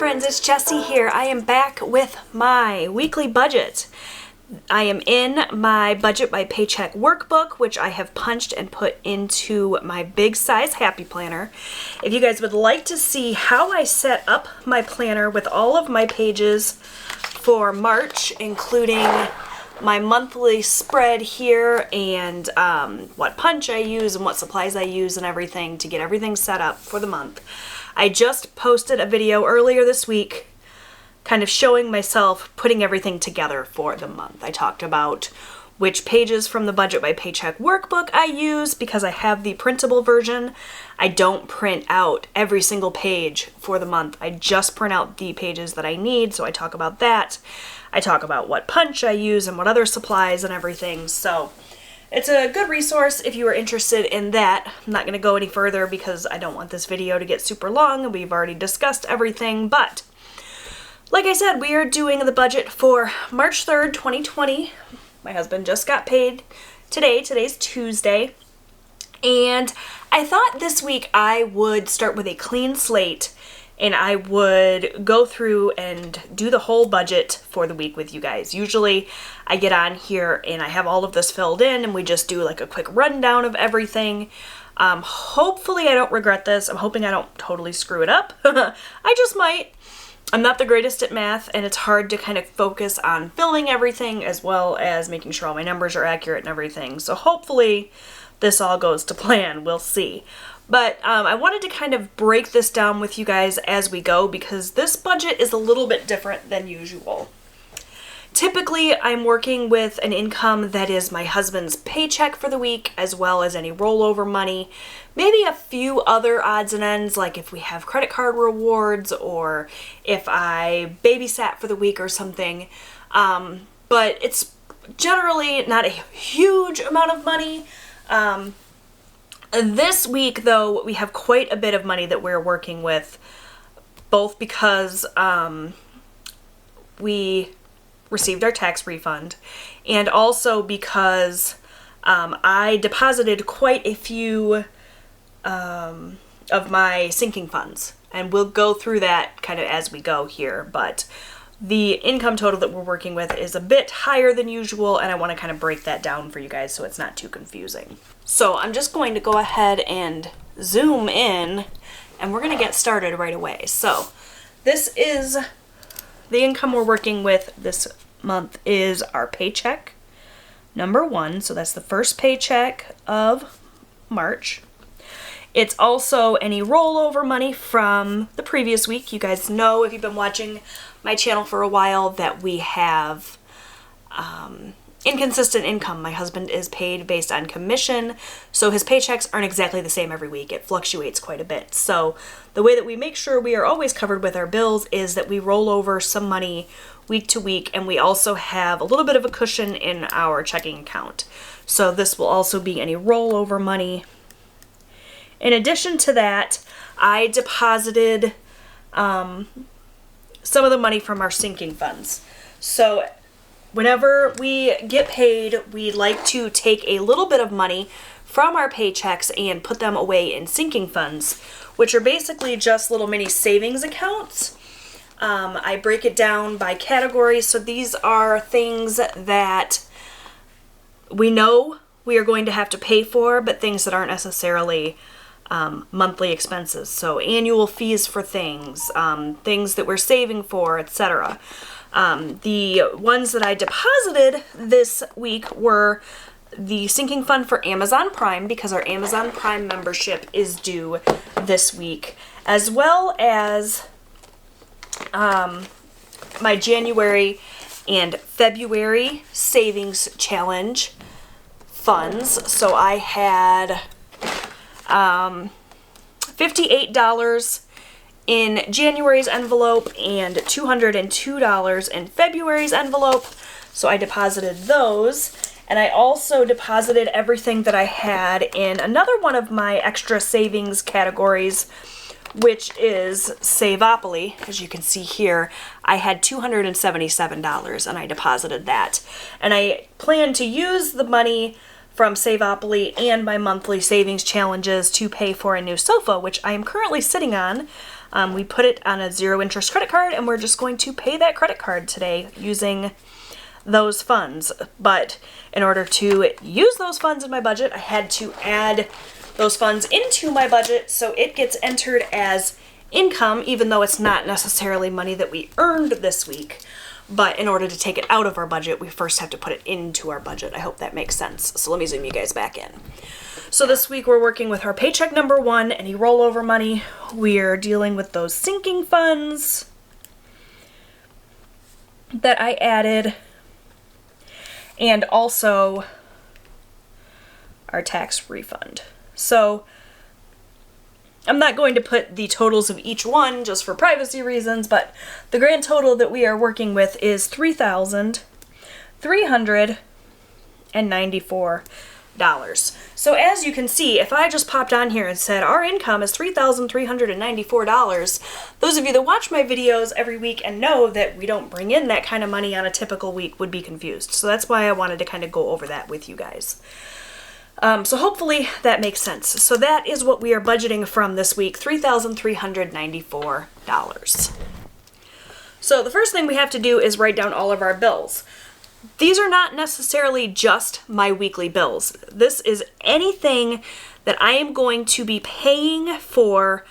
friends, it's Jessie here. I am back with my weekly budget. I am in my budget by paycheck workbook, which I have punched and put into my big size happy planner. If you guys would like to see how I set up my planner with all of my pages for March, including my monthly spread here and what punch I use and what supplies I use and everything to get everything set up for the month, I just posted a video earlier this week kind of showing myself putting everything together for the month. I talked about which pages from the budget by paycheck workbook I use because I have the printable version. I don't print out every single page for the month. I just print out the pages that I need, so I talk about that. I talk about what punch I use and what other supplies and everything. So it's a good resource if you are interested in that. I'm not going to go any further because I don't want this video to get super long and we've already discussed everything, but like I said, we are doing the budget for March 3rd, 2020. My husband just got paid today. Today's Tuesday. And I thought this week I would start with a clean slate and I would go through and do the whole budget for the week with you guys. Usually I get on here and I have all of this filled in and we just do like a quick rundown of everything. Hopefully I don't regret this. I'm hoping I don't totally screw it up. I just might. I'm not the greatest at math and it's hard to kind of focus on filling everything as well as making sure all my numbers are accurate and everything. So hopefully this all goes to plan. We'll see. But I wanted to kind of break this down with you guys as we go because this budget is a little bit different than usual. Typically, I'm working with an income that is my husband's paycheck for the week as well as any rollover money. Maybe a few other odds and ends like if we have credit card rewards or if I babysat for the week or something. But it's generally not a huge amount of money. This week, though, we have quite a bit of money that we're working with, both because we received our tax refund and also because I deposited quite a few of my sinking funds. And we'll go through that kind of as we go here, but the income total that we're working with is a bit higher than usual, and I want to kind of break that down for you guys so it's not too confusing. So I'm just going to go ahead and zoom in, and we're going to get started right away. So this is the income we're working with this month is our paycheck number 1. So that's the first paycheck of March. It's also any rollover money from the previous week. You guys know if you've been watching my channel for a while that we have inconsistent income. My husband is paid based on commission, so his paychecks aren't exactly the same every week. It fluctuates quite a bit. So the way that we make sure we are always covered with our bills is that we roll over some money week to week, and we also have a little bit of a cushion in our checking account. So this will also be any rollover money. In addition to that, I deposited some of the money from our sinking funds. So whenever we get paid, we like to take a little bit of money from our paychecks and put them away in sinking funds, which are basically just little mini savings accounts. I break it down by categories. So these are things that we know we are going to have to pay for, but things that aren't necessarily monthly expenses. So annual fees for things, things that we're saving for, etc. The ones that I deposited this week were the sinking fund for Amazon Prime because our Amazon Prime membership is due this week, as well as my January and February savings challenge funds. So I had $58 in January's envelope and $202 in February's envelope. So I deposited those. And I also deposited everything that I had in another one of my extra savings categories, which is Savopoly. As you can see here, I had $277 and I deposited that. And I plan to use the money from Savopoly and my monthly savings challenges to pay for a new sofa, which I am currently sitting on. We put it on a 0 interest credit card, and we're just going to pay that credit card today using those funds. But in order to use those funds in my budget, I had to add those funds into my budget so it gets entered as income, even though it's not necessarily money that we earned this week. But in order to take it out of our budget, we first have to put it into our budget. I hope that makes sense. So let me zoom you guys back in. So this week we're working with our paycheck number 1, any rollover money. We're dealing with those sinking funds that I added, and also our tax refund. So I'm not going to put the totals of each one just for privacy reasons, but the grand total that we are working with is $3,394. So as you can see, if I just popped on here and said our income is $3,394, those of you that watch my videos every week and know that we don't bring in that kind of money on a typical week would be confused. So that's why I wanted to kind of go over that with you guys. So hopefully that makes sense. So that is what we are budgeting from this week, $3,394. So the first thing we have to do is write down all of our bills. These are not necessarily just my weekly bills. This is anything that I am going to be paying for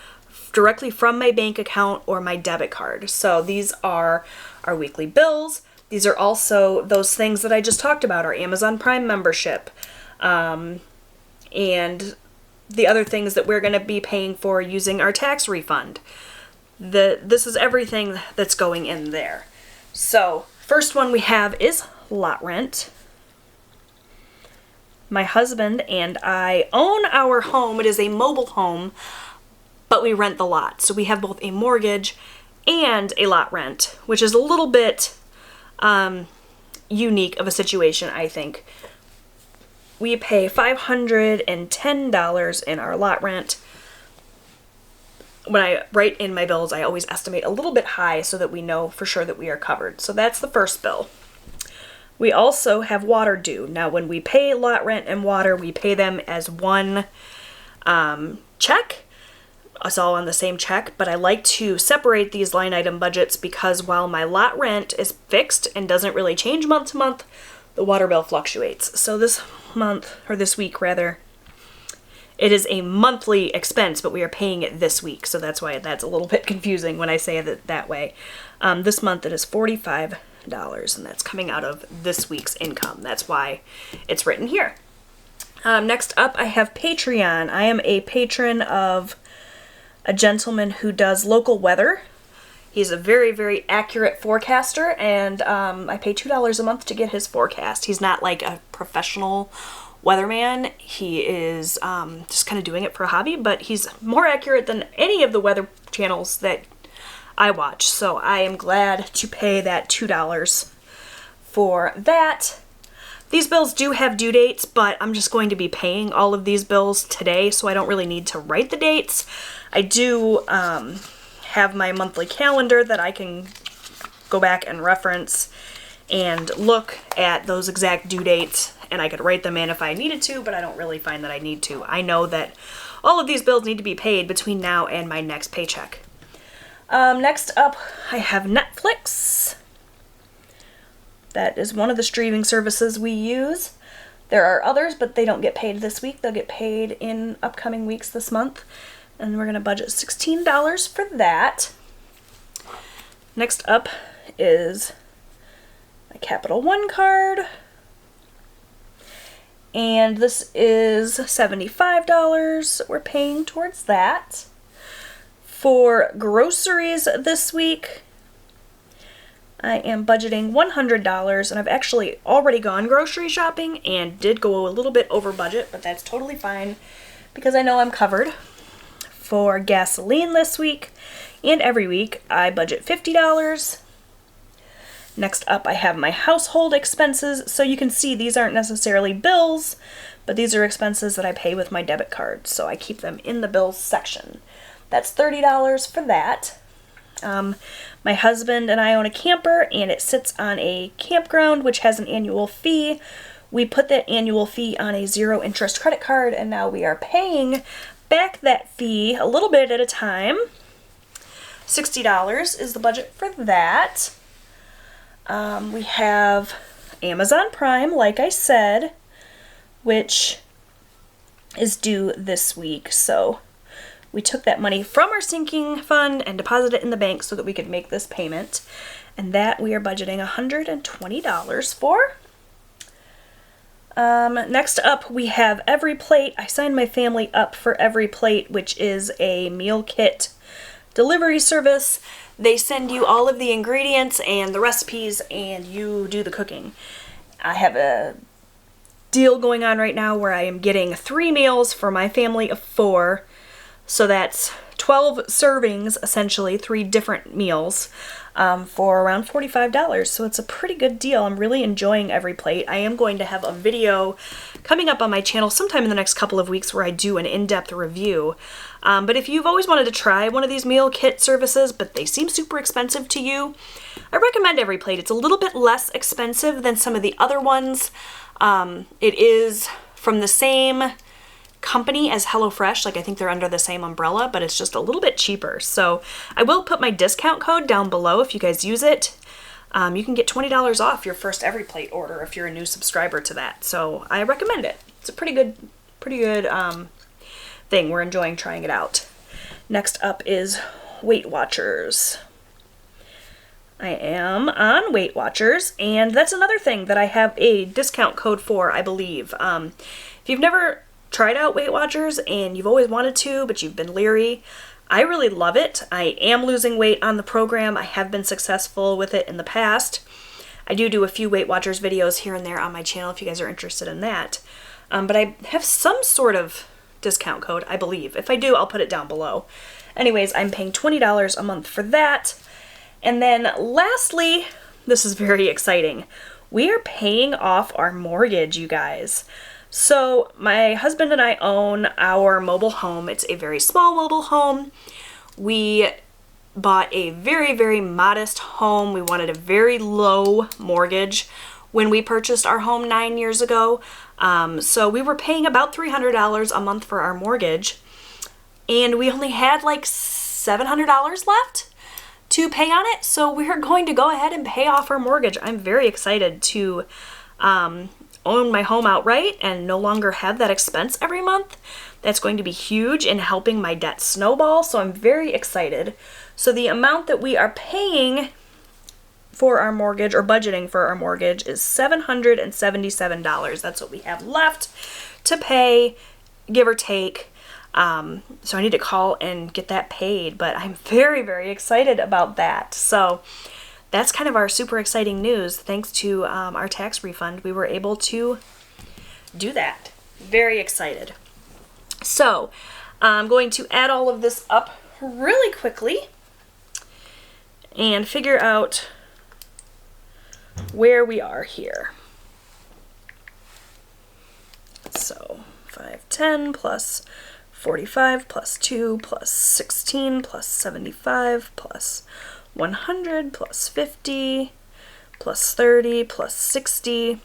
directly from my bank account or my debit card. So these are our weekly bills. These are also those things that I just talked about, our Amazon Prime membership, and the other things that we're going to be paying for using our tax refund. This is everything that's going in there. So first one we have is lot rent. My husband and I own our home. It is a mobile home, but we rent the lot. So we have both a mortgage and a lot rent, which is a little bit unique of a situation, I think. We pay $510 in our lot rent. When I write in my bills, I always estimate a little bit high so that we know for sure that we are covered. So that's the first bill. We also have water due. Now, when we pay lot rent and water, we pay them as one check. It's all on the same check, but I like to separate these line item budgets because while my lot rent is fixed and doesn't really change month to month, the water bill fluctuates. So this month, or this week rather, it is a monthly expense, but we are paying it this week. So that's why that's a little bit confusing when I say it that way. This month it is $45, and that's coming out of this week's income. That's why it's written here. Next up, I have Patreon. I am a patron of a gentleman who does local weather. He's a very, very accurate forecaster, and I pay $2 a month to get his forecast. He's not like a professional weatherman. He is just kind of doing it for a hobby, but he's more accurate than any of the weather channels that I watch. So I am glad to pay that $2 for that. These bills do have due dates, but I'm just going to be paying all of these bills today, so I don't really need to write the dates. I do have my monthly calendar that I can go back and reference and look at those exact due dates, and I could write them in if I needed to, but I don't really find that I need to. I know that all of these bills need to be paid between now and my next paycheck. Next up, I have Netflix. That is one of the streaming services we use. There are others, but they don't get paid this week. They'll get paid in upcoming weeks this month. And we're going to budget $16 for that. Next up is my Capital One card. And this is $75 we're paying towards that. For groceries this week, I am budgeting $100, and I've actually already gone grocery shopping and did go a little bit over budget, but that's totally fine because I know I'm covered. For gasoline this week and every week, I budget $50. Next up, I have my household expenses. So you can see these aren't necessarily bills, but these are expenses that I pay with my debit card. So I keep them in the bills section. That's $30 for that. My husband and I own a camper, and it sits on a campground, which has an annual fee. We put that annual fee on a 0 interest credit card, and now we are paying back that fee a little bit at a time. $60 is the budget for that. We have Amazon Prime, like I said, which is due this week. So we took that money from our sinking fund and deposited it in the bank so that we could make this payment. And that we are budgeting $120 for. Next up, we have EveryPlate. I signed my family up for EveryPlate, which is a meal kit delivery service. They send you all of the ingredients and the recipes, and you do the cooking. I have a deal going on right now where I am getting 3 meals for my family of 4. So that's 12 servings, essentially, 3 different meals, for around $45. So it's a pretty good deal. I'm really enjoying EveryPlate. I am going to have a video coming up on my channel sometime in the next couple of weeks where I do an in-depth review. But if you've always wanted to try one of these meal kit services, but they seem super expensive to you, I recommend EveryPlate. It's a little bit less expensive than some of the other ones. It is from the same company as HelloFresh. Like, I think they're under the same umbrella, but it's just a little bit cheaper. So I will put my discount code down below if you guys use it. You can get $20 off your first EveryPlate order if you're a new subscriber to that. So I recommend it. It's a pretty good thing. We're enjoying trying it out. Next up is Weight Watchers. I am on Weight Watchers, and that's another thing that I have a discount code for, I believe. If you've never tried out Weight Watchers and you've always wanted to, but you've been leery, I really love it. I am losing weight on the program. I have been successful with it in the past. I do a few Weight Watchers videos here and there on my channel if you guys are interested in that. But I have some sort of discount code, I believe. If I do, I'll put it down below. Anyways, I'm paying $20 a month for that. And then lastly, this is very exciting. We are paying off our mortgage, you guys. So my husband and I own our mobile home. It's a very small mobile home. We bought a very, very modest home. We wanted a very low mortgage when we purchased our home 9 years ago. So we were paying about $300 a month for our mortgage, and we only had like $700 left to pay on it. So we're going to go ahead and pay off our mortgage. I'm very excited to own my home outright and no longer have that expense every month. That's going to be huge in helping my debt snowball, so I'm very excited. So the amount that we are paying for our mortgage, or budgeting for our mortgage, is $777. That's what we have left to pay, give or take. So I need to call and get that paid, but I'm very, very excited about that. So that's kind of our super exciting news. Thanks to our tax refund, we were able to do that. Very excited. So I'm going to add all of this up really quickly and figure out where we are here. So 510 plus 45 plus 2 plus 16 plus 75 plus 100 plus 50 plus 30 plus 60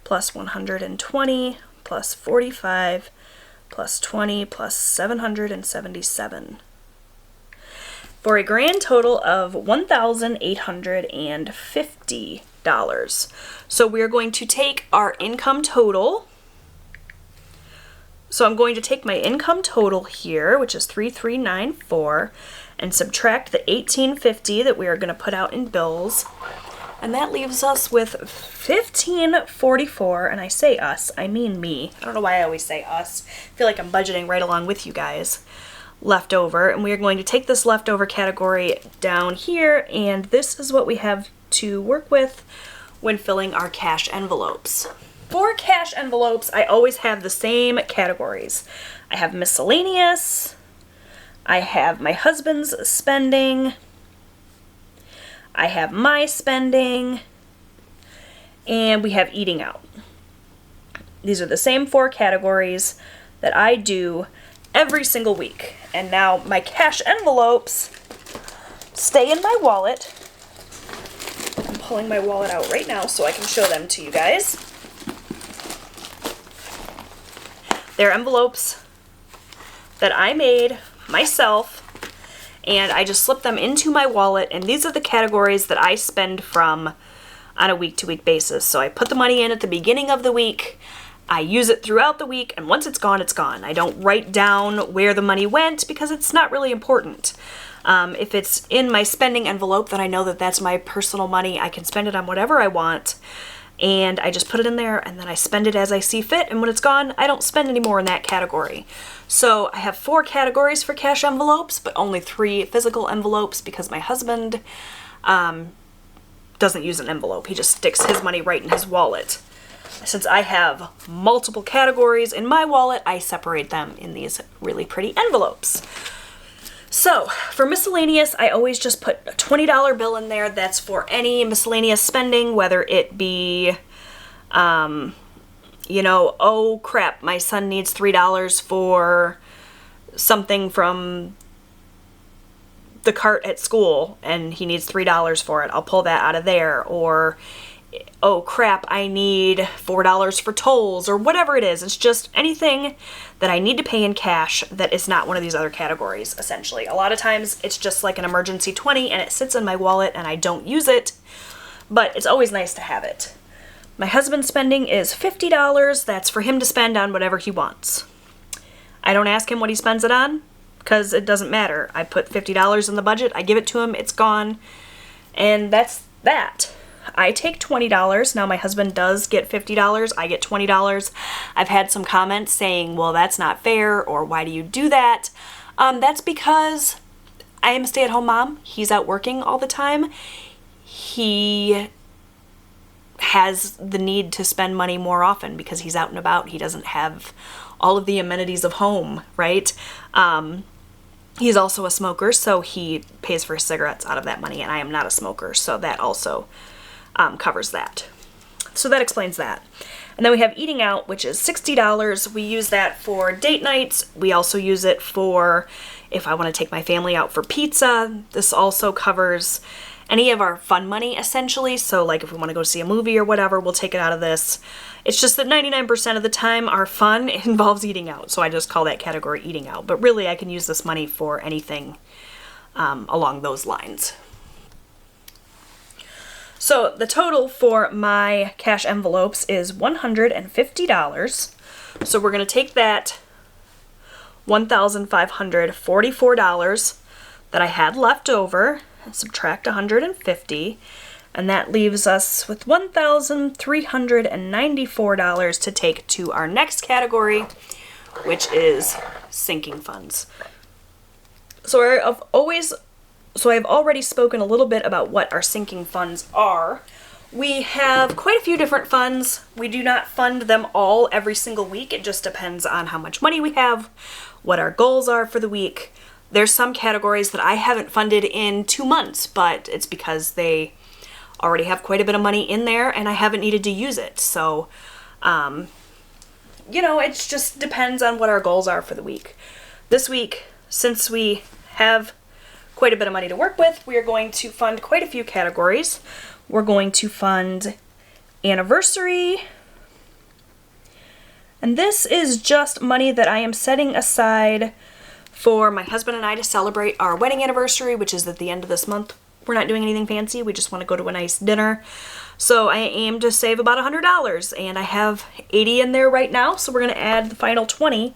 plus 120 plus 45 plus 20 plus 777 for a grand total of $1,850. So we're going to take our income total. So I'm going to take my income total here, which is 3,394, and subtract the $1,850 that we are going to put out in bills. And that leaves us with $1,544, and I say us, I mean me. I don't know why I always say us. I feel like I'm budgeting right along with you guys. Leftover, and we are going to take this leftover category down here, and this is what we have to work with when filling our cash envelopes. For cash envelopes, I always have the same categories. I have miscellaneous, I have my husband's spending, I have my spending, and we have eating out. These are the same 4 categories that I do every single week. And now my cash envelopes stay in my wallet. I'm pulling my wallet out right now so I can show them to you guys. They're envelopes that I made myself, and I just slip them into my wallet, and these are the categories that I spend from on a week-to-week basis. So I put the money in at the beginning of the week, I use it throughout the week, and once it's gone, it's gone. I don't write down where the money went because it's not really important. If it's in my spending envelope, then I know that that's my personal money. I can spend it on whatever I want, and I just put it in there, and then I spend it as I see fit, and when it's gone, I don't spend any more in that category. So I have 4 categories for cash envelopes, but only 3 physical envelopes because my husband doesn't use an envelope. He just sticks his money right in his wallet. Since I have multiple categories in my wallet, I separate them in these really pretty envelopes. So for miscellaneous, I always just put a $20 bill in there. That's for any miscellaneous spending, whether it be, you know, oh crap, my son needs $3 for something from the cart at school and he needs $3 for it. I'll pull that out of there. Or, oh crap, I need $4 for tolls, or whatever it is. It's just anything that I need to pay in cash that is not one of these other categories, essentially. A lot of times it's just like an emergency 20 and it sits in my wallet and I don't use it, but it's always nice to have it. My husband's spending is $50. That's for him to spend on whatever he wants. I don't ask him what he spends it on because it doesn't matter. I put $50 in the budget, I give it to him, it's gone, and that's that. I take $20. Now my husband does get $50. I get $20. I've had some comments saying, well, that's not fair, or why do you do that? That's because I am a stay-at-home mom. He's out working all the time. He has the need to spend money more often because he's out and about. He doesn't have all of the amenities of home, right? He's also a smoker, so he pays for his cigarettes out of that money, and I am not a smoker, so that also covers that. So that explains that. And then we have eating out, which is $60. We use that for date nights. We also use it for if I want to take my family out for pizza. This also covers any of our fun money, essentially. So like if we want to go see a movie or whatever, we'll take it out of this. It's just that 99% of the time our fun involves eating out. So I just call that category eating out. But really I can use this money for anything along those lines. So the total for my cash envelopes is $150. So we're going to take that $1,544 that I had left over and subtract $150, and that leaves us with $1,394 to take to our next category, which is sinking funds. So I've already spoken a little bit about what our sinking funds are. We have quite a few different funds. We do not fund them all every single week. It just depends on how much money we have, what our goals are for the week. There's some categories that I haven't funded in 2 months, but it's because they already have quite a bit of money in there and I haven't needed to use it. So, you know, it just depends on what our goals are for the week. This week, since we have quite a bit of money to work with, we are going to fund quite a few categories. We're going to fund anniversary, and this is just money that I am setting aside for my husband and I to celebrate our wedding anniversary, which is at the end of this month. We're not doing anything fancy, we just want to go to a nice dinner. So I aim to save about $100, and I have $80 in there right now, so we're going to add the final $20.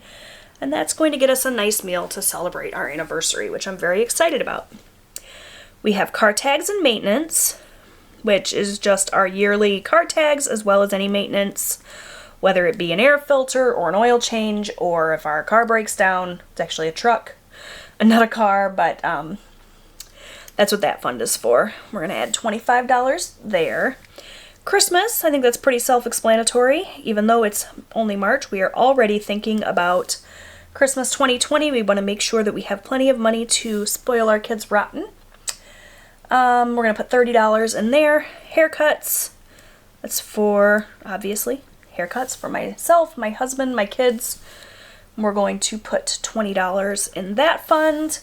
And that's going to get us a nice meal to celebrate our anniversary, which I'm very excited about. We have car tags and maintenance, which is just our yearly car tags as well as any maintenance, whether it be an air filter or an oil change, or if our car breaks down. It's actually a truck and not a car, but that's what that fund is for. We're going to add $25 there. Christmas, I think that's pretty self-explanatory. Even though it's only March, we are already thinking about Christmas 2020. We want to make sure that we have plenty of money to spoil our kids rotten. We're going to put $30 in there. Haircuts, that's for, obviously, haircuts for myself, my husband, my kids. We're going to put $20 in that fund.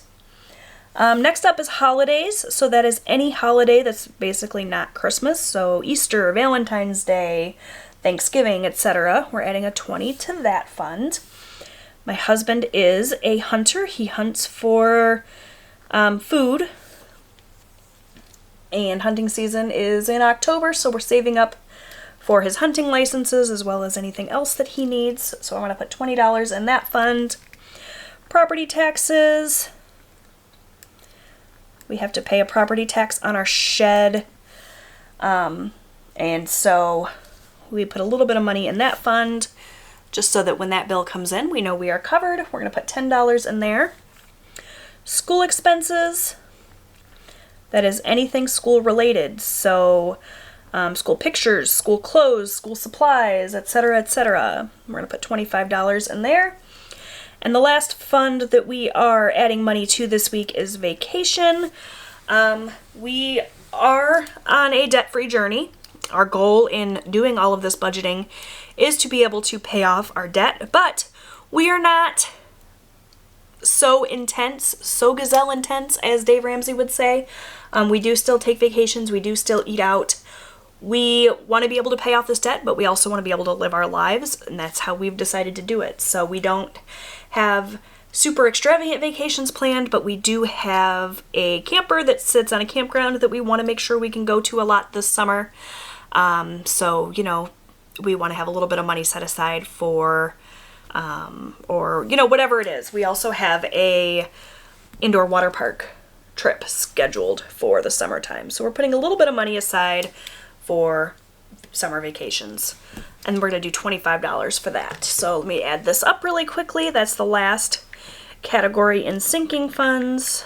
Next up is holidays. So that is any holiday that's basically not Christmas. So Easter, Valentine's Day, Thanksgiving, etc. We're adding a $20 to that fund. My husband is a hunter. He hunts for Food and hunting season is in October, so we're saving up for his hunting licenses as well as anything else that he needs. So I'm going to put $20 in that fund. Property taxes. We have to pay a property tax on our shed. And so we put a little bit of money in that fund just so that when that bill comes in, we know we are covered. We're going to put $10 in there. School expenses. That is anything school related. So school pictures, school clothes, school supplies, etc., etc. We're going to put $25 in there. And the last fund that we are adding money to this week is vacation. We are on a debt-free journey. Our goal in doing all of this budgeting is to be able to pay off our debt, but we are not so intense, so gazelle intense, as Dave Ramsey would say. We do still take vacations. We do still eat out. We want to be able to pay off this debt, but we also want to be able to live our lives, and that's how we've decided to do it. So we don't have super extravagant vacations planned, but we do have a camper that sits on a campground that we want to make sure we can go to a lot this summer. So, you know, we want to have a little bit of money set aside for, or, you know, whatever it is. We also have a indoor water park trip scheduled for the summertime. So we're putting a little bit of money aside for summer vacations. And we're going to do $25 for that. So let me add this up really quickly. That's the last category in sinking funds.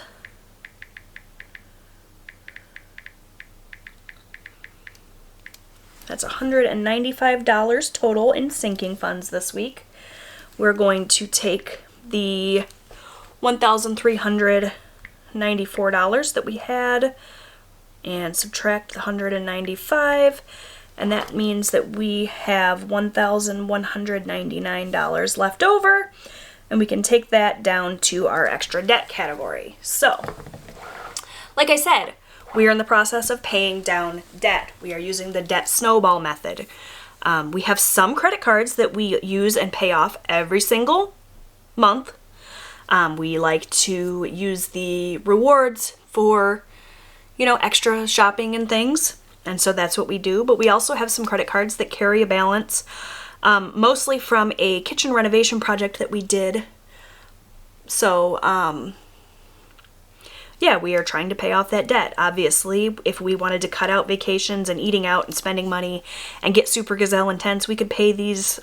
That's $195 total in sinking funds this week. We're going to take the $1,394 that we had and subtract the $195, and that means that we have $1,199 left over, and we can take that down to our extra debt category. So, like I said, we are in the process of paying down debt. We are using the debt snowball method. We have some credit cards that we use and pay off every single month. We like to use the rewards for, you know, extra shopping and things. And so that's what we do. But we also have some credit cards that carry a balance, mostly from a kitchen renovation project that we did. So, yeah, we are trying to pay off that debt. Obviously, if we wanted to cut out vacations and eating out and spending money and get super gazelle intense, we could pay these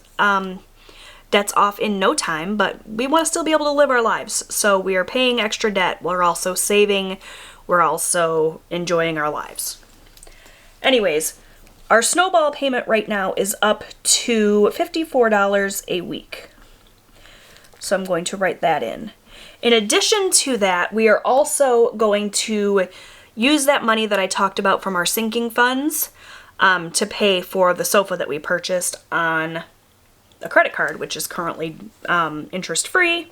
debts off in no time, but we want to still be able to live our lives. So we are paying extra debt. We're also saving. We're also enjoying our lives. Anyways, our snowball payment right now is up to $54 a week. So I'm going to write that in. In addition to that, we are also going to use that money that I talked about from our sinking funds to pay for the sofa that we purchased on a credit card, which is currently interest-free.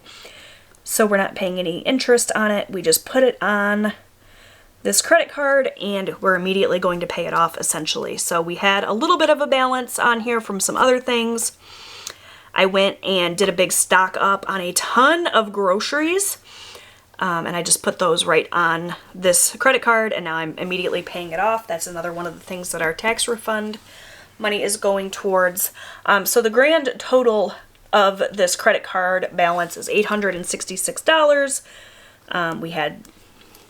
So we're not paying any interest on it. We just put it on this credit card and we're immediately going to pay it off, essentially. So we had a little bit of a balance on here from some other things. I went and did a big stock up on a ton of groceries, and I just put those right on this credit card, and now I'm immediately paying it off. That's another one of the things that our tax refund money is going towards. So the grand total of this credit card balance is $866. We had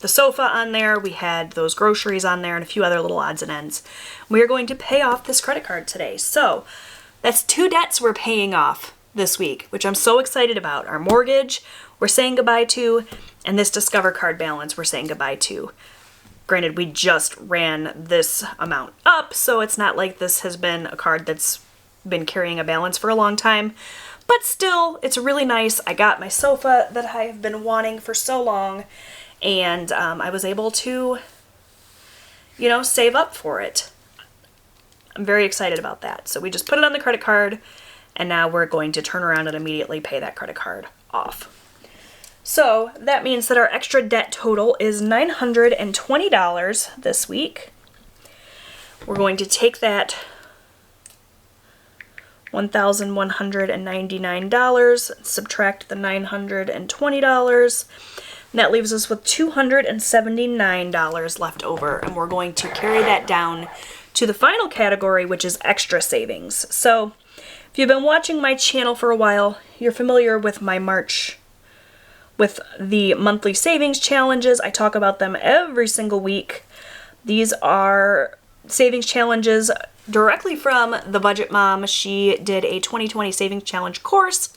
the sofa on there, we had those groceries on there, and a few other little odds and ends. We are going to pay off this credit card today. So that's 2 debts we're paying off this week, which I'm so excited about. Our mortgage we're saying goodbye to, and this Discover card balance we're saying goodbye to. Granted, we just ran this amount up, so it's not like this has been a card that's been carrying a balance for a long time, but still, it's really nice. I got my sofa that I have been wanting for so long, and I was able to, you know, save up for it. I'm very excited about that. So we just put it on the credit card, and now we're going to turn around and immediately pay that credit card off. So that means that our extra debt total is $920 this week. We're going to take that $1,199, subtract the $920. And that leaves us with $279 left over, and we're going to carry that down to the final category, which is extra savings. So if you've been watching my channel for a while, you're familiar with my March, with the monthly savings challenges. I talk about them every single week. These are savings challenges directly from the Budget Mom. She did a 2020 savings challenge course.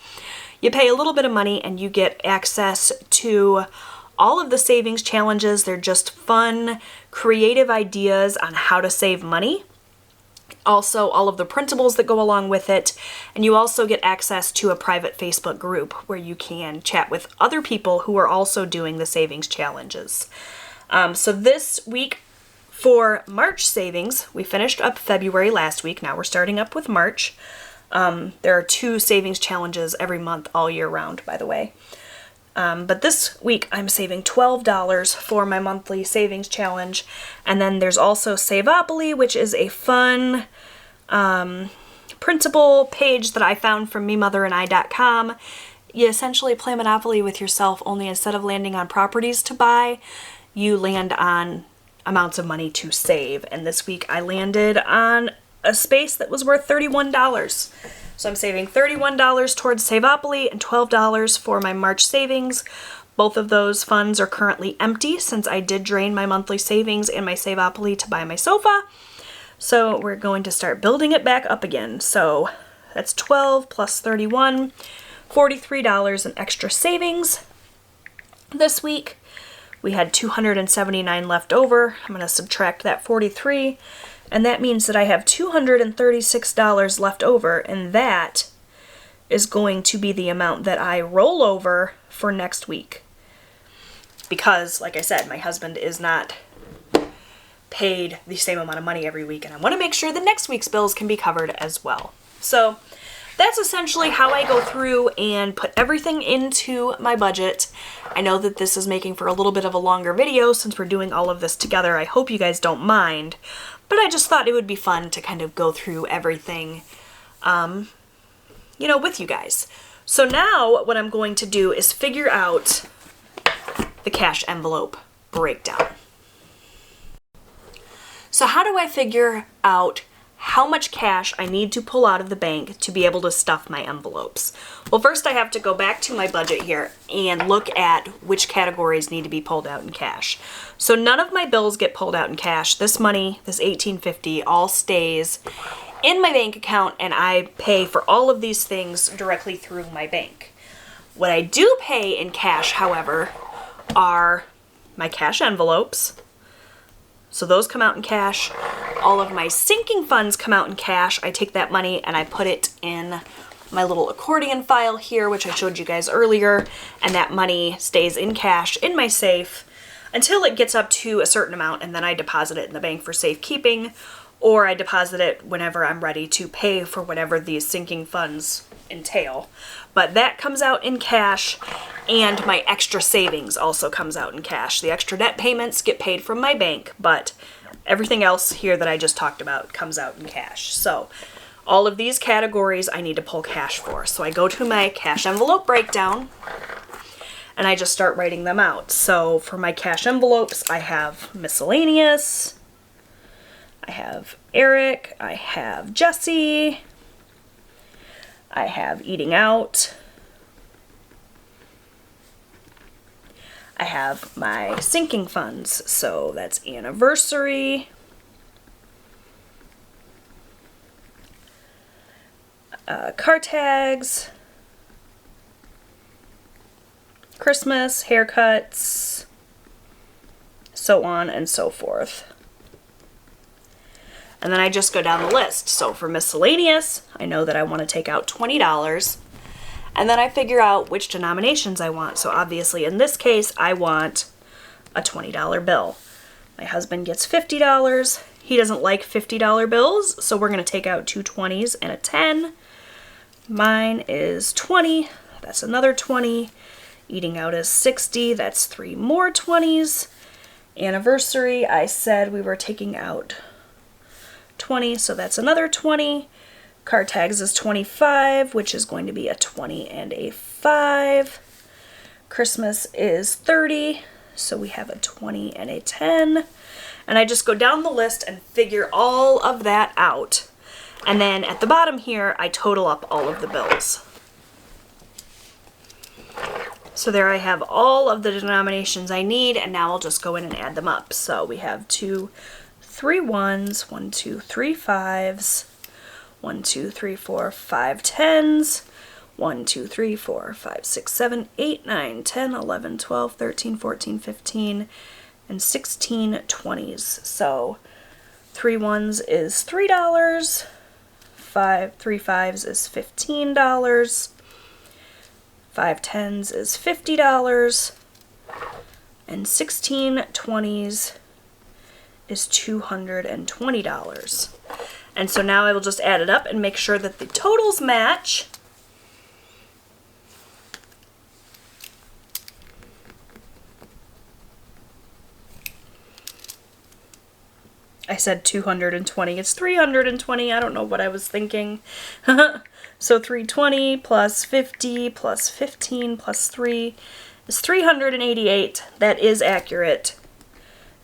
You pay a little bit of money and you get access to all of the savings challenges. They're just fun, creative ideas on how to save money. Also, all of the printables that go along with it. And you also get access to a private Facebook group where you can chat with other people who are also doing the savings challenges. So this week for March savings, we finished up February last week. Now we're starting up with March. There are 2 savings challenges every month all year round, by the way. But this week I'm saving $12 for my monthly savings challenge. And then there's also Savopoly, which is a fun printable page that I found from memotherandI.com. You essentially play Monopoly with yourself, only instead of landing on properties to buy, you land on amounts of money to save. And this week I landed on a space that was worth $31. So I'm saving $31 towards Savopoly and $12 for my March savings. Both of those funds are currently empty since I did drain my monthly savings and my Savopoly to buy my sofa. So we're going to start building it back up again. So that's 12 plus 31, $43 in extra savings. This week we had $279 left over. I'm going to subtract that 43. And that means that I have $236 left over, and that is going to be the amount that I roll over for next week. Because, like I said, my husband is not paid the same amount of money every week, and I want to make sure that next week's bills can be covered as well. So that's essentially how I go through and put everything into my budget. I know that this is making for a little bit of a longer video since we're doing all of this together. I hope you guys don't mind. But I just thought it would be fun to kind of go through everything, with you guys. So now what I'm going to do is figure out the cash envelope breakdown. So how do I figure out how much cash I need to pull out of the bank to be able to stuff my envelopes? Well, first I have to go back to my budget here and look at which categories need to be pulled out in cash. So none of my bills get pulled out in cash. This money, this $18.50, all stays in my bank account, and I pay for all of these things directly through my bank. What I do pay in cash, however, are my cash envelopes. So those come out in cash. All of my sinking funds come out in cash. I take that money and I put it in my little accordion file here, which I showed you guys earlier, and that money stays in cash in my safe until it gets up to a certain amount, and then I deposit it in the bank for safekeeping, or I deposit it whenever I'm ready to pay for whatever these sinking funds entail. But that comes out in cash, and my extra savings also comes out in cash. The extra debt payments get paid from my bank, but everything else here that I just talked about comes out in cash. So all of these categories I need to pull cash for. So I go to my cash envelope breakdown, and I just start writing them out. So for my cash envelopes, I have miscellaneous, I have Eric, I have Jesse, I have eating out, I have my sinking funds, so that's anniversary, car tags, Christmas, haircuts, so on and so forth. And then I just go down the list. So for miscellaneous, I know that I want to take out $20. And then I figure out which denominations I want. So obviously in this case, I want a $20 bill. My husband gets $50. He doesn't like $50 bills, so we're going to take out 2 20s and a 10. Mine is 20. That's another 20. Eating out is 60. That's 3 more 20s. Anniversary, I said we were taking out 20, so that's another 20. Car tags is 25, which is going to be a 20 and a 5. Christmas is 30, so we have a 20 and a 10. And I just go down the list and figure all of that out. And then at the bottom here, I total up all of the bills. So there I have all of the denominations I need, and now I'll just go in and add them up. So we have 2, 3 1s, 1, 2, 3 5s, 1, 2, 3, 4, 5 10s, 1, 2, 3, 4, 5, 6, 7, 8, 9, 10, 11, 12, 13, 14, 15, and 16 20s. So 3 1s is $3, 3 5s is $15, 5 10s is $50, and 16 20s is $220. And so now I will just add it up and make sure that the totals match. I said 220, it's 320, I don't know what I was thinking. So 320 plus 50 plus 15 plus 3 is 388. That is accurate.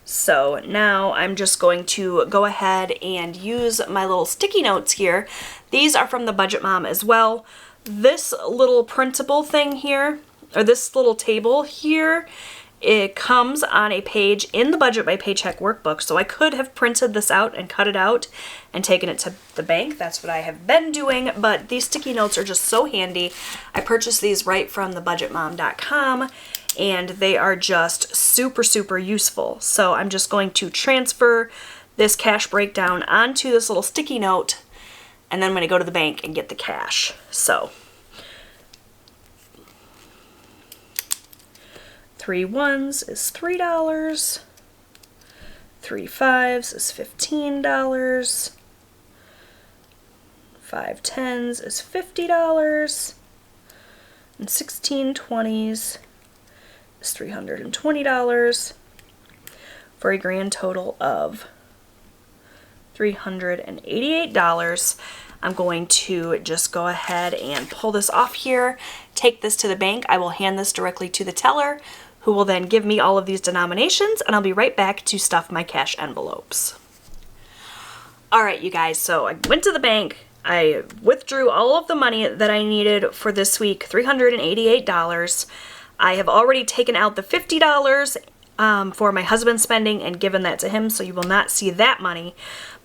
So now I'm just going to go ahead and use my little sticky notes here. These are from the Budget Mom as well. This little printable thing here, or this little table here, it comes on a page in the Budget by Paycheck workbook, so I could have printed this out and cut it out and taken it to the bank. That's what I have been doing, but these sticky notes are just so handy. I purchased these right from thebudgetmom.com, and they are just super, super useful. So I'm just going to transfer this cash breakdown onto this little sticky note, and then I'm going to go to the bank and get the cash. So 3 1s is $3, 3 5s is $15, 5 10s is $50, and 16 20s is $320 for a grand total of $388. I'm going to just go ahead and pull this off here, take this to the bank. I will hand this directly to the teller, who will then give me all of these denominations, and I'll be right back to stuff my cash envelopes. All right, you guys, so I went to the bank. I withdrew all of the money that I needed for this week, $388. I have already taken out the $50 for my husband's spending and given that to him, so you will not see that money.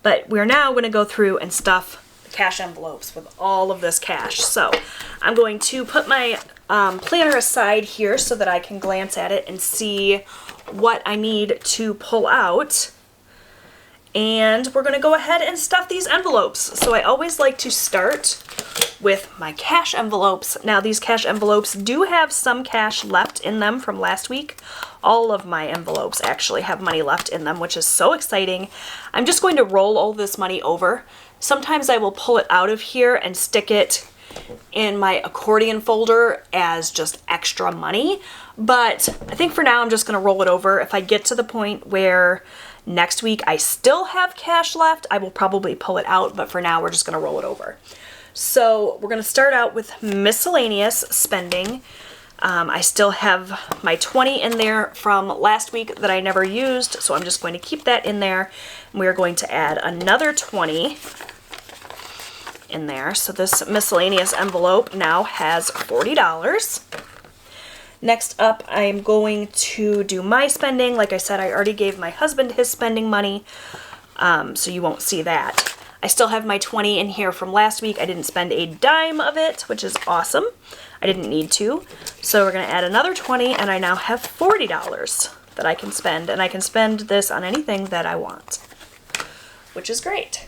But we're now going to go through and stuff the cash envelopes with all of this cash. So I'm going to put my planner aside here so that I can glance at it and see what I need to pull out. And we're going to go ahead and stuff these envelopes. So I always like to start with my cash envelopes. Now these cash envelopes do have some cash left in them from last week. All of my envelopes actually have money left in them, which is so exciting. I'm just going to roll all this money over. Sometimes I will pull it out of here and stick it in my accordion folder as just extra money, but I think for now I'm just going to roll it over. If I get to the point where next week I still have cash left, I will probably pull it out, but for now we're just going to roll it over. So we're going to start out with miscellaneous spending. I still have my 20 in there from last week that I never used, so I'm just going to keep that in there. And we are going to add another 20 in there. So this miscellaneous envelope now has $40. Next up, I'm going to do my spending. Like I said, I already gave my husband his spending money, so you won't see that. I still have my 20 in here from last week. I didn't spend a dime of it, which is awesome. I didn't need to. So we're going to add another 20, and I now have $40 that I can spend, and I can spend this on anything that I want, which is great.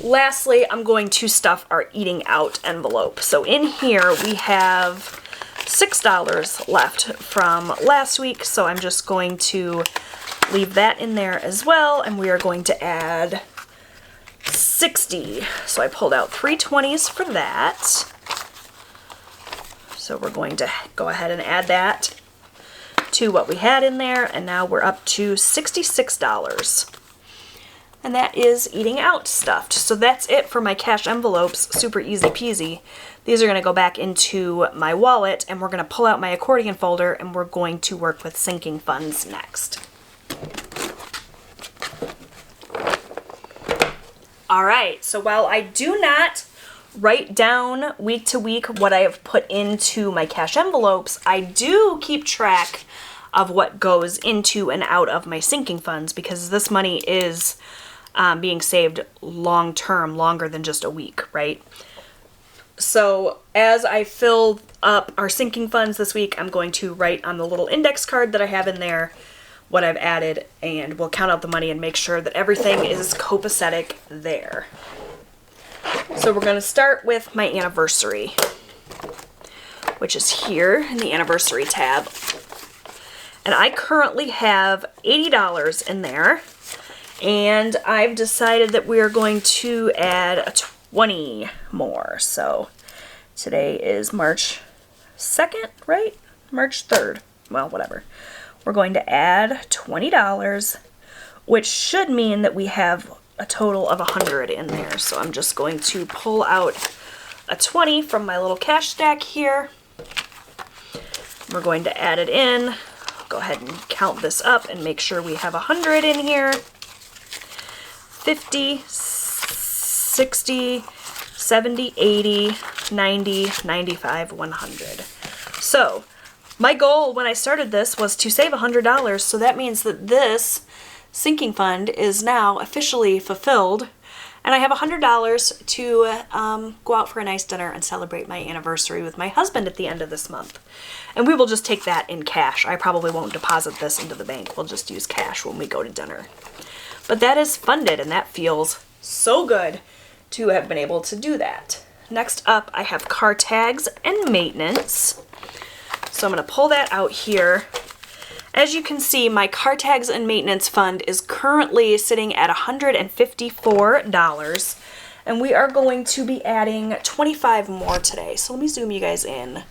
Lastly, I'm going to stuff our eating out envelope. So in here we have $6 left from last week, so I'm just going to leave that in there as well, and we are going to add 60. So I pulled out 3 20s for that. So we're going to go ahead and add that to what we had in there, and now we're up to $66. And that is eating out stuffed. So that's it for my cash envelopes, super easy peasy. These are gonna go back into my wallet, and we're gonna pull out my accordion folder, and we're going to work with sinking funds next. All right, so while I do not write down week to week what I have put into my cash envelopes, I do keep track of what goes into and out of my sinking funds, because this money is being saved long term, longer than just a week, right? So as I fill up our sinking funds this week, I'm going to write on the little index card that I have in there what I've added, and we'll count out the money and make sure that everything is copacetic there. So we're going to start with my anniversary, which is here in the anniversary tab. And I currently have $80 in there, and I've decided that we are going to add a 20 more. So today is March 2nd, right? March 3rd. Well, whatever. We're going to add $20, which should mean that we have a total of 100 in there. So I'm just going to pull out a 20 from my little cash stack here. We're going to add it in. Go ahead and count this up and make sure we have 100 in here. 50, 60, 70, 80, 90, 95, 100. So my goal when I started this was to save $100, so that means that this sinking fund is now officially fulfilled, and I have $100 to go out for a nice dinner and celebrate my anniversary with my husband at the end of this month. And we will just take that in cash. I probably won't deposit this into the bank. We'll just use cash when we go to dinner. But that is funded, and that feels so good to have been able to do that. Next up, I have car tags and maintenance. So I'm going to pull that out here. As you can see, my car tags and maintenance fund is currently sitting at $154, and we are going to be adding 25 more today. So let me zoom you guys in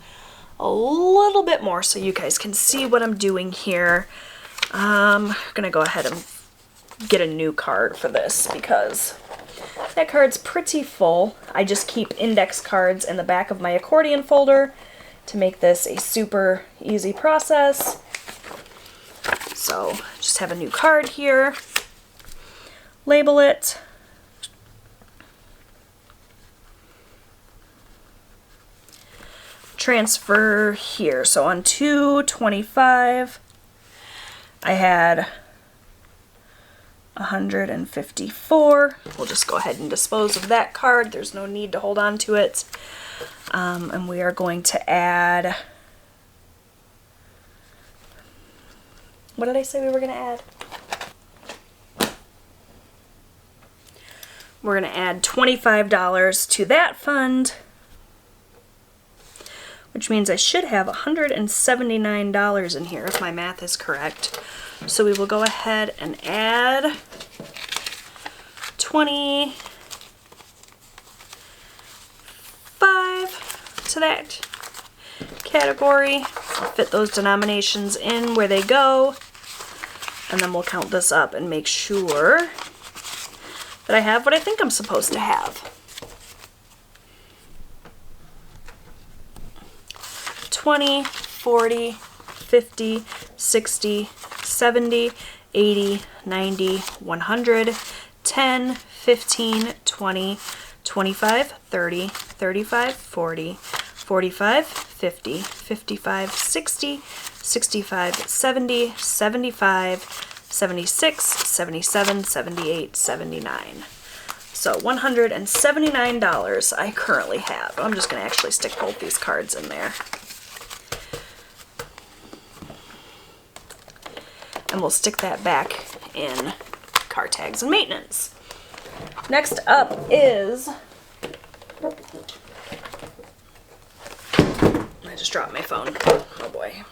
a little bit more so you guys can see what I'm doing here. I'm going to go ahead and get a new card for this because that card's pretty full. I just keep index cards in the back of my accordion folder to make this a super easy process. So just have a new card here, label it, transfer here. So on 2/25, I had 154. We'll just go ahead and dispose of that card. There's no need to hold on to it. And we are going to add, what did I say we were going to add? We're going to add $25 to that fund, which means I should have $179 in here if my math is correct. So we will go ahead and add 25 to that category. I'll fit those denominations in where they go, and then we'll count this up and make sure that I have what I think I'm supposed to have. 20, 40, 50, 60, 70, 80, 90, 100, 10, 15, 20, 25, 30, 35, 40, 45, 50, 55, 60, 65, 70, 75, 76, 77, 78, 79. So $179 I currently have. I'm just going to actually stick both these cards in there. And we'll stick that back in car tags and maintenance. Next up is, I just dropped my phone. Oh boy.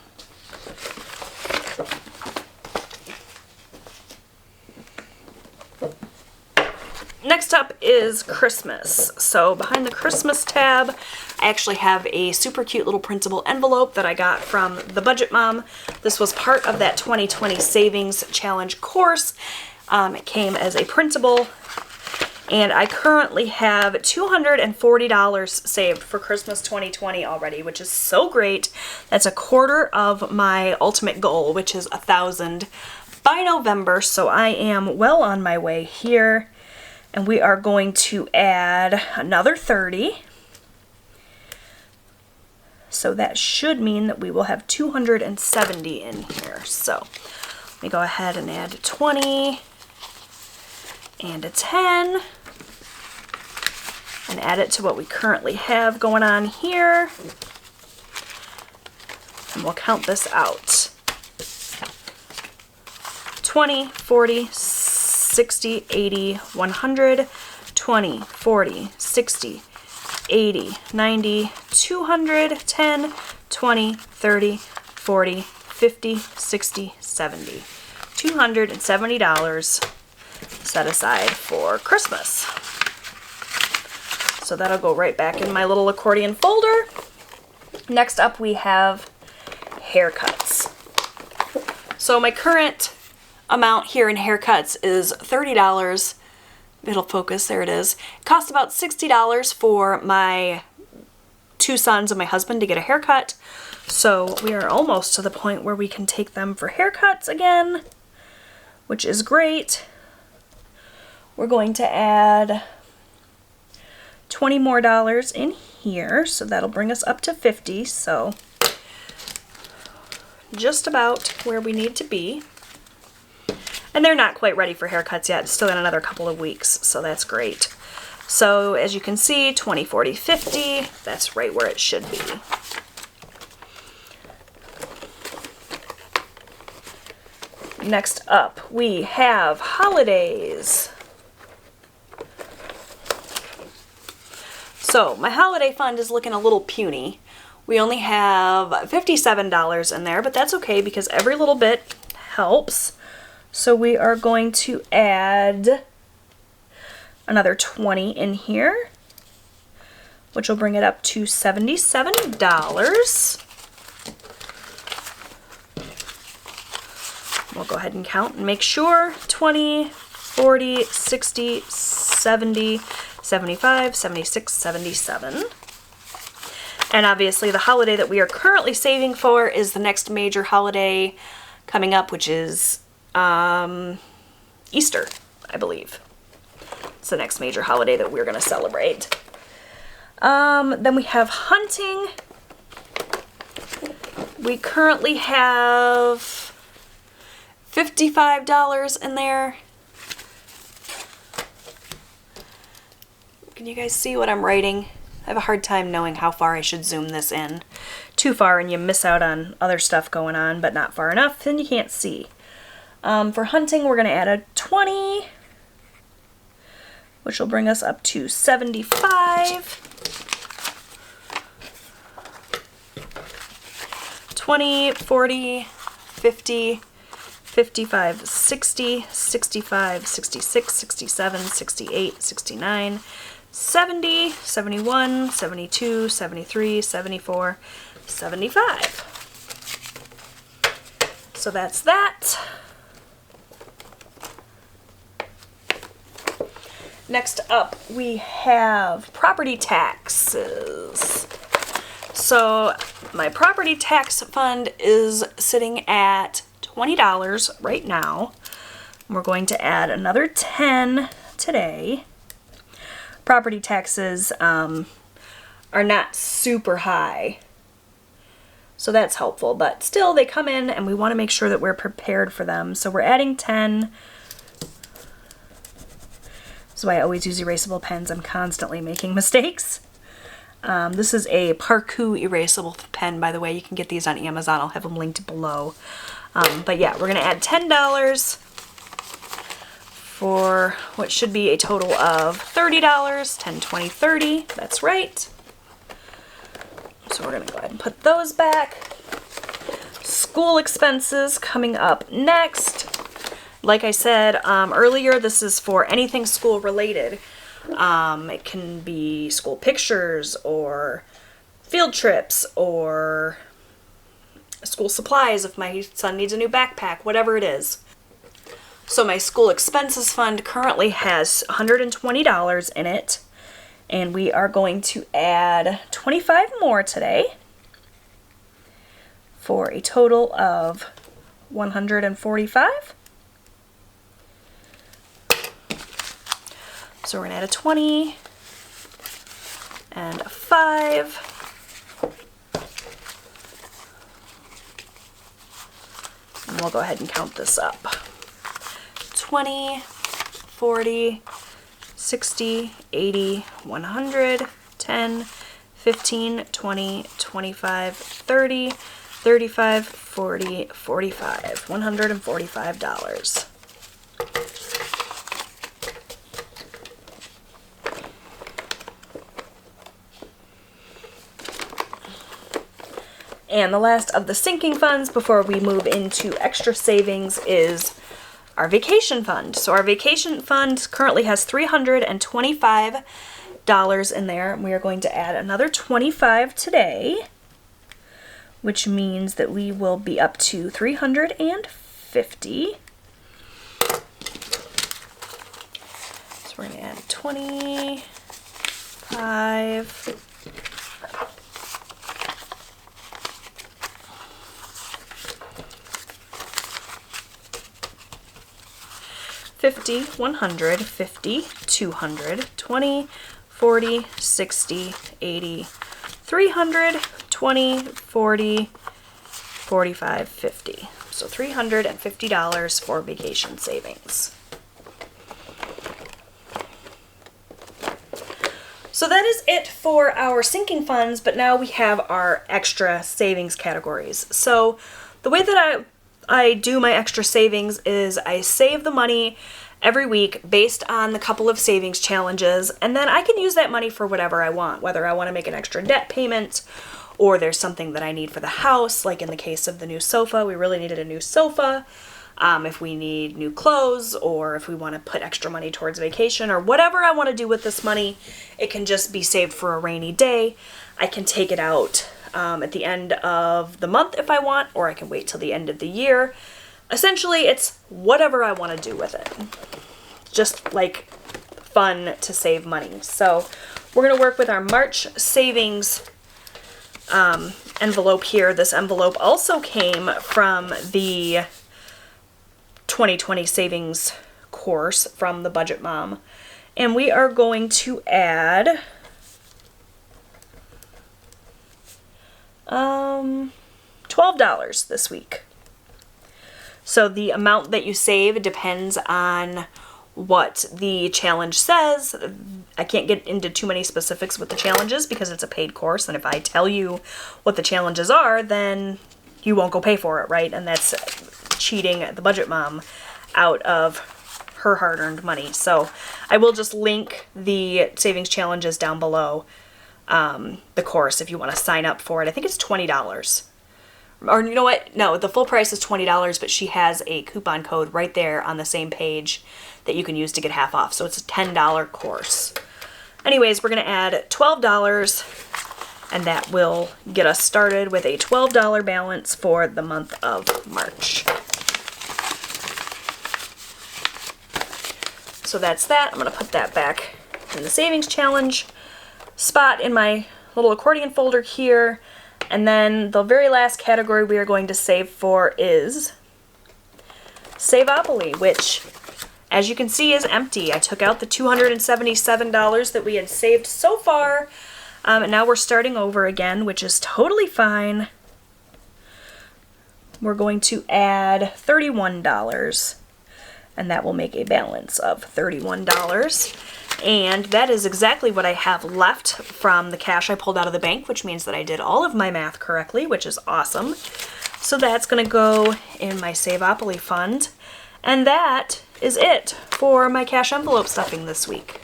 Next up is Christmas. So behind the Christmas tab, I actually have a super cute little printable envelope that I got from the Budget Mom. This was part of that 2020 Savings Challenge course. It came as a printable, and I currently have $240 saved for Christmas 2020 already, which is so great. That's a quarter of my ultimate goal, which is 1,000 by November, so I am well on my way here. And we are going to add another 30. So that should mean that we will have 270 in here. So let me go ahead and add a 20 and a 10 and add it to what we currently have going on here. And we'll count this out. 20, 40, 60, 80, 100, 20, 40, 60, 80, 90, 200, 10, 20, 30, 40, 50, 60, 70. $270 set aside for Christmas. So that'll go right back in my little accordion folder. Next up we have haircuts. So my current amount here in haircuts is $30. It'll focus, there it is. It cost about $60 for my 2 sons and my husband to get a haircut. So we are almost to the point where we can take them for haircuts again, which is great. We're going to add $20 more in here, so that'll bring us up to 50. So just about where we need to be. And they're not quite ready for haircuts yet. Still got another couple of weeks, so that's great. So as you can see, 20, 40, 50, that's right where it should be. Next up, we have holidays. So my holiday fund is looking a little puny. We only have $57 in there, but that's okay because every little bit helps. So we are going to add another 20 in here, which will bring it up to $77. We'll go ahead and count and make sure. 20, 40, 60, 70, 75, 76, 77. And obviously the holiday that we are currently saving for is the next major holiday coming up, which is Easter, I believe. It's the next major holiday that we're going to celebrate. Then we have hunting. We currently have $55 in there. Can you guys see what I'm writing? I have a hard time knowing how far I should zoom this in. Too far and you miss out on other stuff going on, but not far enough and you can't see. For hunting, we're going to add a 20, which will bring us up to 75. 20, 40, 50, 55, 60, 65, 66, 67, 68, 69, 70, 71, 72, 73, 74, 75. So that's that. Next up, we have property taxes. So my property tax fund is sitting at $20 right now. We're going to add another 10 today. Property taxes are not super high, so that's helpful, but still they come in and we want to make sure that we're prepared for them. So we're adding 10. That's why I always use erasable pens. I'm constantly making mistakes. This is a Parkoo erasable pen, by the way. You can get these on Amazon. I'll have them linked below. But yeah, we're going to add $10 for what should be a total of $30. 10, 20, 30. That's right. So we're going to go ahead and put those back. School expenses coming up next. Like I said earlier, this is for anything school related. It can be school pictures or field trips or school supplies if my son needs a new backpack, whatever it is. So my school expenses fund currently has $120 in it, and we are going to add 25 more today for a total of 145. So we're going to add a 20 and a 5. And we'll go ahead and count this up. 20, 40, 60, 80, 100, 10, 15, 20, 25, 30, 35, 40, 45. $145. And the last of the sinking funds before we move into extra savings is our vacation fund. So our vacation fund currently has $325 in there, and we are going to add another 25 today, which means that we will be up to 350. So we're going to add 25. 50, 100, 50, 200, 20, 40, 60, 80, 300, 20, 40, 45, 50. So $350 for vacation savings. So that is it for our sinking funds, but now we have our extra savings categories. So the way that I do my extra savings is I save the money every week based on the couple of savings challenges, and then I can use that money for whatever I want, whether I want to make an extra debt payment or there's something that I need for the house, like in the case of the new sofa, we really needed a new sofa. If we need new clothes, or if we want to put extra money towards vacation, or whatever I want to do with this money, it can just be saved for a rainy day. I can take it out at the end of the month if I want, or I can wait till the end of the year. Essentially, it's whatever I want to do with it. Just like fun to save money. So we're going to work with our March savings envelope here. This envelope also came from the 2020 savings course from the Budget Mom. And we are going to add $12 this week. So the amount that you save depends on what the challenge says. I can't get into too many specifics with the challenges because it's a paid course, and if I tell you what the challenges are, then you won't go pay for it, right? And that's cheating the Budget Mom out of her hard-earned money. So I will just link the savings challenges down below the course if you want to sign up for it. I think it's $20. Or you know what? No, the full price is $20, but she has a coupon code right there on the same page that you can use to get half off. So it's a $10 course. Anyways, we're going to add $12, and that will get us started with a $12 balance for the month of March. So that's that. I'm going to put that back in the savings challenge spot in my little accordion folder here. And then the very last category we are going to save for is Savopoly, which, as you can see, is empty. I took out the $277 that we had saved so far, and now we're starting over again, which is totally fine. We're going to add $31, and that will make a balance of $31. And that is exactly what I have left from the cash I pulled out of the bank, which means that I did all of my math correctly, which is awesome. So that's going to go in my Savopoly fund. And that is it for my cash envelope stuffing this week.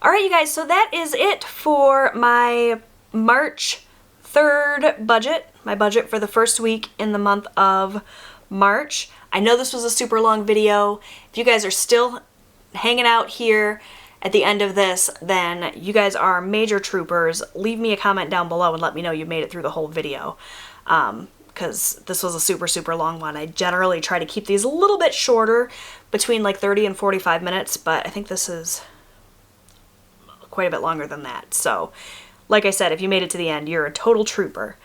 All right, you guys, so that is it for my March 3rd budget, my budget for the first week in the month of March. I know this was a super long video. If you guys are still hanging out here at the end of this, then you guys are major troopers. Leave me a comment down below and let me know you made it through the whole video. because this was a super, super long one. I generally try to keep these a little bit shorter, between like 30 and 45 minutes, but I think this is quite a bit longer than that. So, like I said, if you made it to the end, you're a total trooper.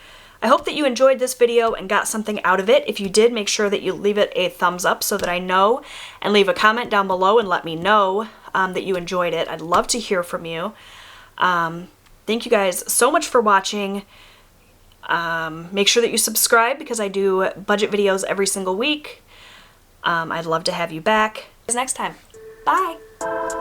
I hope that you enjoyed this video and got something out of it. If you did, make sure that you leave it a thumbs up so that I know, and leave a comment down below and let me know that you enjoyed it. I'd love to hear from you. Thank you guys so much for watching. Make sure that you subscribe because I do budget videos every single week. I'd love to have you back. See you next time. Bye!